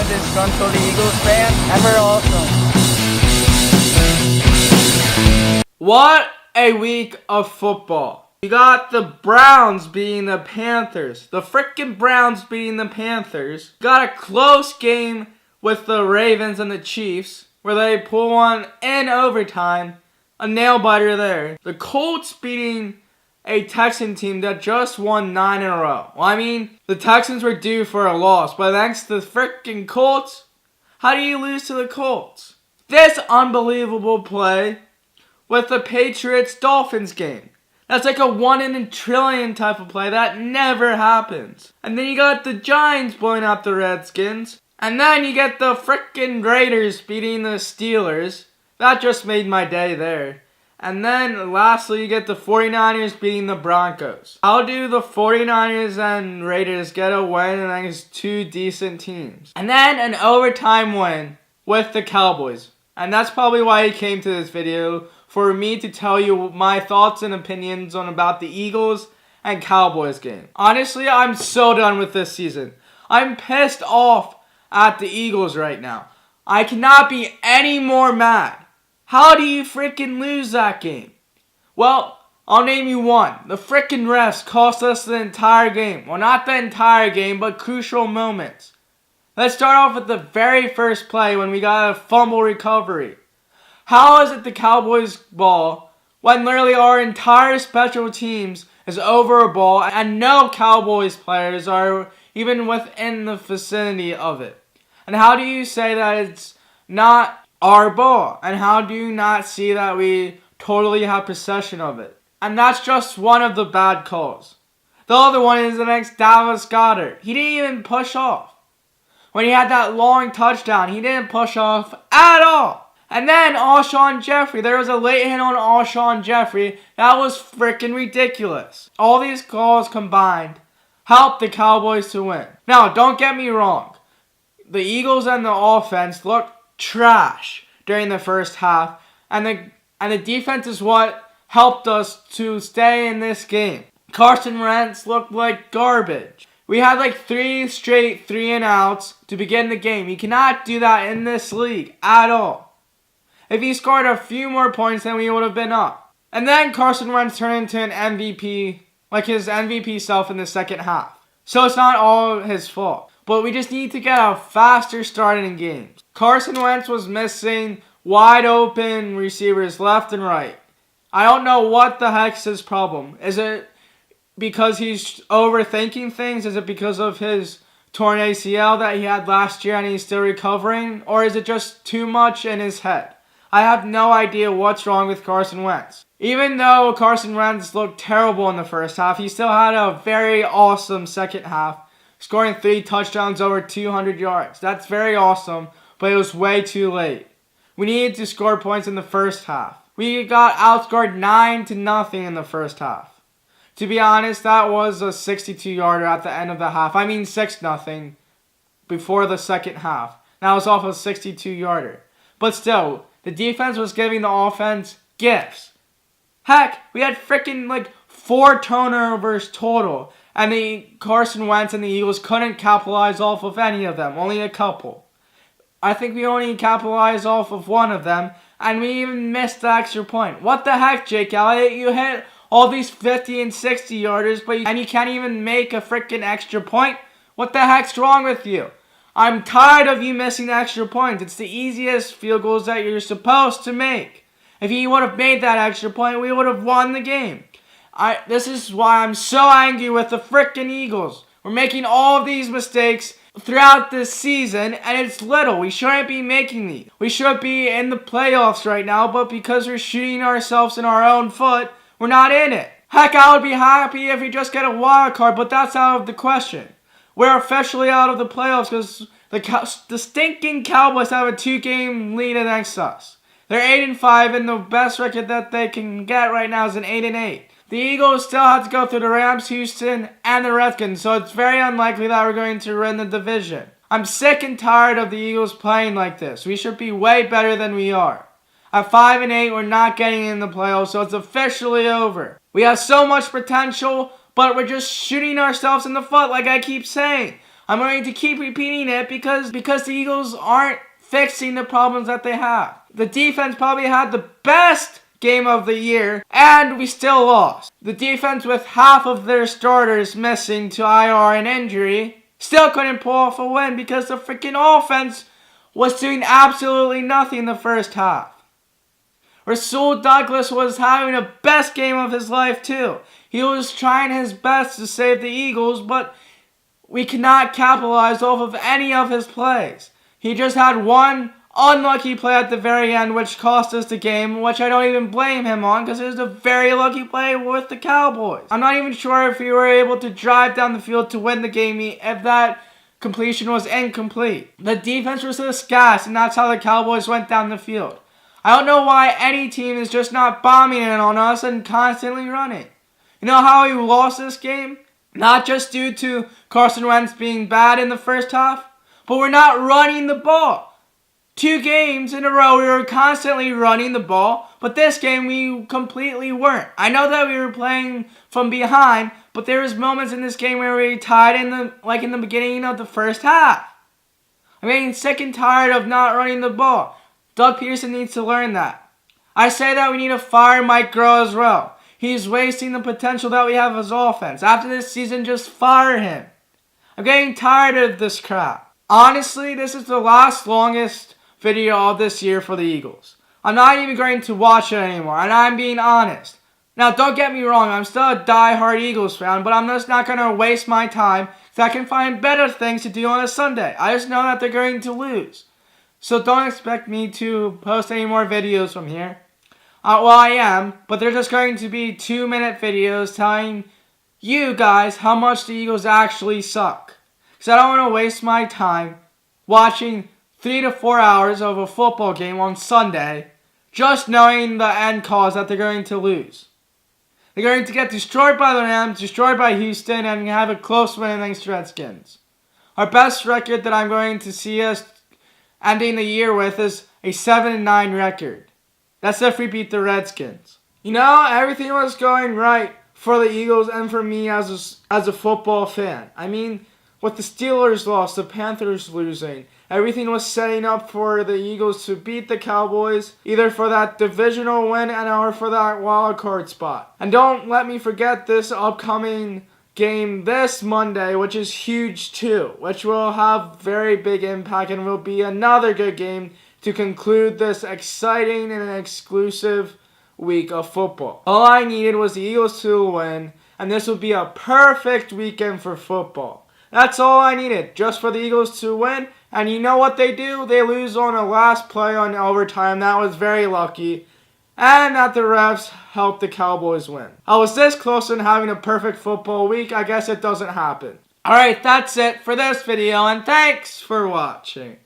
disgruntled Eagles fan, and we're awesome. What a week of football. You got the Browns beating the Panthers. The frickin' Browns beating the Panthers. Got a close game with the Ravens and the Chiefs, where they pull one in overtime. A nail-biter there. The Colts beating a Texan team that just won 9 in a row. Well, I mean, the Texans were due for a loss, but thanks to the frickin' Colts, how do you lose to the Colts? This unbelievable play with the Patriots-Dolphins game. That's like a 1 in a trillion type of play. That never happens. And then you got the Giants blowing out the Redskins. And then you get the frickin' Raiders beating the Steelers. That just made my day there. And then lastly, you get the 49ers beating the Broncos. How do the 49ers and Raiders get a win against two decent teams? And then an overtime win with the Cowboys. And that's probably why I came to this video, for me to tell you my thoughts and opinions on about the Eagles and Cowboys game. Honestly, I'm so done with this season. I'm pissed off at the Eagles right now. I cannot be any more mad. How do you freaking lose that game? Well, I'll name you one. The freaking refs cost us the entire game. Well, not the entire game, but crucial moments. Let's start off with the very first play when we got a fumble recovery. How is it the Cowboys ball when literally our entire special teams is over a ball and no Cowboys players are even within the vicinity of it? And how do you say that it's not our ball? And how do you not see that we totally have possession of it? And that's just one of the bad calls. The other one is the next Dallas Goedert. He didn't even push off. When he had that long touchdown, he didn't push off at all. And then Alshon Jeffrey. There was a late hit on Alshon Jeffrey. That was freaking ridiculous. All these calls combined helped the Cowboys to win. Now, don't get me wrong. The Eagles and the offense looked trash during the first half. And the defense is what helped us to stay in this game. Carson Wentz looked like garbage. We had like 3 straight 3-and-outs to begin the game. You cannot do that in this league at all. If he scored a few more points, then we would have been up. And then Carson Wentz turned into an MVP, like his MVP self in the second half. So it's not all his fault. But we just need to get a faster start in games. Carson Wentz was missing wide open receivers left and right. I don't know what the heck's his problem. Is it because he's overthinking things? Is it because of his torn ACL that he had last year and he's still recovering? Or is it just too much in his head? I have no idea what's wrong with Carson Wentz. Even though Carson Wentz looked terrible in the first half, he still had a very awesome second half, scoring 3 touchdowns over 200 yards. That's very awesome, but it was way too late. We needed to score points in the first half. We got outscored 9-0 in the first half. To be honest, that was a 62-yarder at the end of the half. I mean 6-0 before the second half. That was off a 62-yarder. But still, the defense was giving the offense gifts. Heck, we had freaking like 4 turnovers total. And the Carson Wentz and the Eagles couldn't capitalize off of any of them. Only a couple. I think we only capitalized off of one of them. And we even missed the extra point. What the heck, Jake Elliott? You hit all these 50 and 60 yarders, and you can't even make a freaking extra point? What the heck's wrong with you? I'm tired of you missing the extra points. It's the easiest field goals that you're supposed to make. If you would have made that extra point, we would have won the game. This is why I'm so angry with the freaking Eagles. We're making all of these mistakes throughout this season, and it's little. We shouldn't be making these. We should be in the playoffs right now, but because we're shooting ourselves in our own foot, we're not in it. Heck, I would be happy if we just get a wild card, but that's out of the question. We're officially out of the playoffs because the stinking Cowboys have a 2-game lead against us. They're 8-5, and the best record that they can get right now is an 8-8. The Eagles still have to go through the Rams, Houston, and the Redskins, so it's very unlikely that we're going to win the division. I'm sick and tired of the Eagles playing like this. We should be way better than we are. At 5-8, we're not getting in the playoffs, so it's officially over. We have so much potential, but we're just shooting ourselves in the foot like I keep saying. I'm going to keep repeating it because the Eagles aren't fixing the problems that they have. The defense probably had the best game of the year, and we still lost. The defense, with half of their starters missing to IR and injury, still couldn't pull off a win because the freaking offense was doing absolutely nothing in the first half. Rasul Douglas was having the best game of his life too. He was trying his best to save the Eagles, but we cannot capitalize off of any of his plays. He just had one unlucky play at the very end, which cost us the game, which I don't even blame him on because it was a very lucky play with the Cowboys. I'm not even sure if we were able to drive down the field to win the game if that completion was incomplete. The defense was just gas, and that's how the Cowboys went down the field. I don't know why any team is just not bombing in on us and constantly running. You know how we lost this game? Not just due to Carson Wentz being bad in the first half, but we're not running the ball. 2 games in a row, we were constantly running the ball, but this game we completely weren't. I know that we were playing from behind, but there was moments in this game where we tied in the beginning of the first half. I'm getting sick and tired of not running the ball. Doug Peterson needs to learn that. I say that we need to fire Mike Groh as well. He's wasting the potential that we have as offense. After this season, just fire him. I'm getting tired of this crap. Honestly, this is the longest video of this year for the Eagles. I'm not even going to watch it anymore, and I'm being honest. Now, don't get me wrong, I'm still a die-hard Eagles fan, but I'm just not going to waste my time because I can find better things to do on a Sunday. I just know that they're going to lose. So don't expect me to post any more videos from here. Well, I am, but they're just going to be 2-minute videos telling you guys how much the Eagles actually suck. Because I don't want to waste my time watching 3 to 4 hours of a football game on Sunday just knowing the end cause that they're going to lose. They're going to get destroyed by the Rams, destroyed by Houston, and have a close win against the Redskins. Our best record that I'm going to see us ending the year with is a 7-9 record. That's if we beat the Redskins. You know, everything was going right for the Eagles and for me as a football fan. I mean, with the Steelers loss, the Panthers losing, everything was setting up for the Eagles to beat the Cowboys, either for that divisional win or for that wild card spot. And don't let me forget this upcoming game this Monday, which is huge too, which will have very big impact and will be another good game to conclude this exciting and exclusive week of football. All I needed was the Eagles to win, and this would be a perfect weekend for football. That's all I needed, just for the Eagles to win. And you know what they do? They lose on a last play on overtime. That was very lucky. And that the refs helped the Cowboys win. I was this close to having a perfect football week. I guess it doesn't happen. Alright, that's it for this video, and thanks for watching.